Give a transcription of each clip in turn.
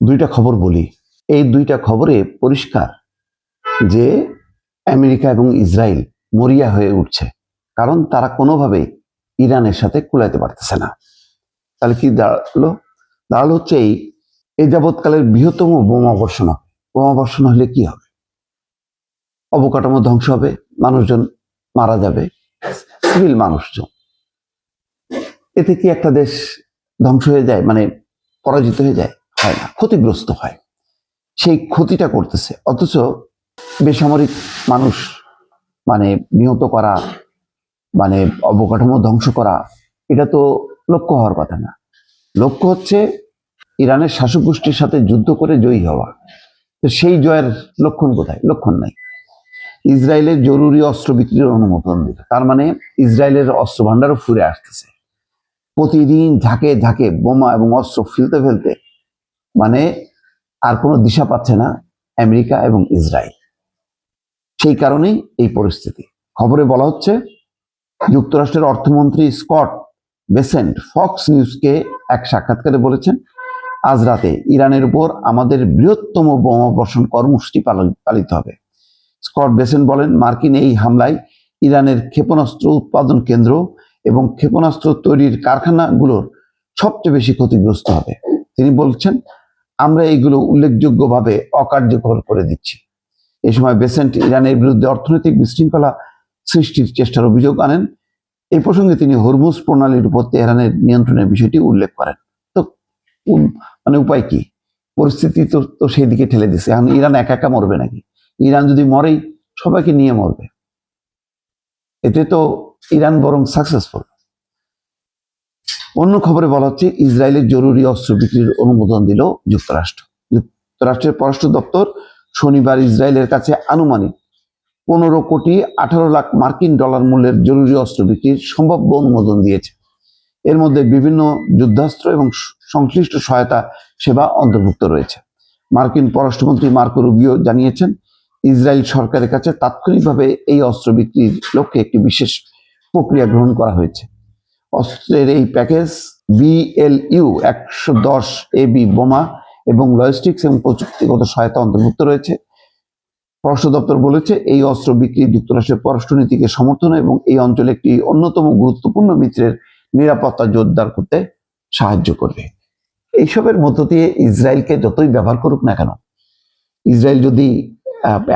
দুইটা খবর বলি। এই দুইটা খবরে পরিষ্কার যে আমেরিকা এবং ইসরায়েল মরিয়া হয়ে উঠছে, কারণ তারা কোনোভাবেই ইরানের সাথে কুলাইতে পারতেছে না। তাহলে কি দাঁড়ালো হচ্ছে এই যাবৎকালের বৃহত্তম বোমাবর্ষণ হবে। বোমাবর্ষণ হলে কি হবে? অবকাঠামো ধ্বংস হবে, মানুষজন মারা যাবে, সিভিল মানুষজন। এতে কি একটা দেশ ধ্বংস হয়ে যায়, মানে পরাজিত হয়ে যায়? হয় না, ক্ষতিগ্রস্ত হয়। সেই ক্ষতিটা করতেছে, অথচ বেসামরিক মানুষ মানে নিহত করা, মানে অবকাঠামো ধ্বংস করা, এটা তো লক্ষ্য হওয়ার কথা না। লক্ষ্য হচ্ছে ইরানের শাসক গোষ্ঠীর সাথে যুদ্ধ করে জয়ী হওয়া। তো সেই জয়ের লক্ষণ কোথায়? লক্ষণ নাই। ইসরায়েলের জরুরি অস্ত্র বিক্রির অনুমোদন দিল, তার মানে ইসরায়েলের অস্ত্র ভান্ডারও ফুরে আসতেছে। প্রতিদিন ঝাঁকে ঝাঁকে বোমা এবং অস্ত্র ফেলতে ফেলতে মানে আর কোনো দিশা পাচ্ছে না আমেরিকা এবং ইসরায়েল। সেই কারণেই এই পরিস্থিতি। খবরে বলা হচ্ছে যুক্তরাষ্ট্রের অর্থমন্ত্রী স্কট বেসেন্ট ফক্স নিউজকে এক সাক্ষাৎকারে বলেছেন, আজ রাতে ইরানের উপর আমাদের বৃহত্তম বোমা বর্ষণ কর্মসূচি পালিত হবে। স্কট বেসেন্ট বলেন, মার্কিন এই হামলায় ইরানের ক্ষেপণাস্ত্র উৎপাদন কেন্দ্র এবং ক্ষেপণাস্ত্র তৈরির কারখানাগুলোর সবচেয়ে বেশি ক্ষতিগ্রস্ত হবে। তিনি বলছেন, আমরা এইগুলো উল্লেখযোগ্যভাবে অকার্যকর করে দিচ্ছি। এই সময় বেসেন্ট ইরানের বিরুদ্ধে অর্থনৈতিক বিশৃঙ্খলা সৃষ্টির চেষ্টার অভিযোগ আনেন। এই প্রসঙ্গে তিনি হরমুজ প্রণালীর উপর তেহরানের নিয়ন্ত্রণের বিষয়টি উল্লেখ করেন। তো মানে উপায় কি? পরিস্থিতি তো সেই দিকে ঠেলে দিচ্ছে। এখন ইরান একা একা মরবে নাকি? ইরান যদি মরেই সবাইকে নিয়ে মরবে। এতে তো ইরান বরং সাকসেসফুল। অন্য খবরে বলা হচ্ছে ইসরায়েলের জরুরি অস্ত্র বিক্রির অনুমোদন দিল যুক্তরাষ্ট্র। যুক্তরাষ্ট্রের পররাষ্ট্র দপ্তর শনিবার ইসরায়েলের কাছে আনুমানিক 15,18,00,000 মার্কিন ডলার মূল্যের জরুরি অস্ত্র বিক্রির সম্ভাব্য অনুমোদন দিয়েছে। এর মধ্যে বিভিন্ন যুদ্ধাস্ত্র এবং সংশ্লিষ্ট সহায়তা সেবা অন্তর্ভুক্ত রয়েছে। মার্কিন পররাষ্ট্রমন্ত্রী মার্কো রুবিও জানিয়েছেন, ইসরায়েল সরকারের কাছে তাৎক্ষণিকভাবে এই অস্ত্র বিক্রির লক্ষ্যে একটি বিশেষ প্রক্রিয়া গ্রহণ করা হয়েছে। অস্ত্রের এই প্যাকেজ BLU 110 AB বোমা এবং লজিস্টিক্স এবং প্রযুক্তিগত সহায়তা অন্তর্ভুক্ত রয়েছে। পররাষ্ট্র দপ্তর বলেছে, এই অস্ত্র বিক্রি যুক্তরাষ্ট্রের পররাষ্ট্রনীতিকে সমর্থন এবং এই অঞ্চলে একটি অন্যতম গুরুত্বপূর্ণ মিত্রের নিরাপত্তা জোরদার করতে সাহায্য করবে। এইসবের মধ্য দিয়ে ইসরায়েলকে যতই ব্যবহার করুক না কেন, ইসরায়েল যদি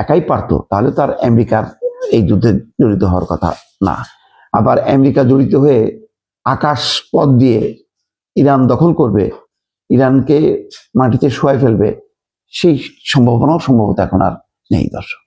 একাই পারতো তাহলে তো আর আমেরিকার এই যুদ্ধে জড়িত হওয়ার কথা না। আবার আমেরিকা জড়িত হয়ে আকাশ পথ দিয়ে ইরান দখল করবে, ইরানকে মাটিতে শোয়াই ফেলবে, সেই সম্ভাবনাও সম্ভবত এখন আর নেই। দর্শক।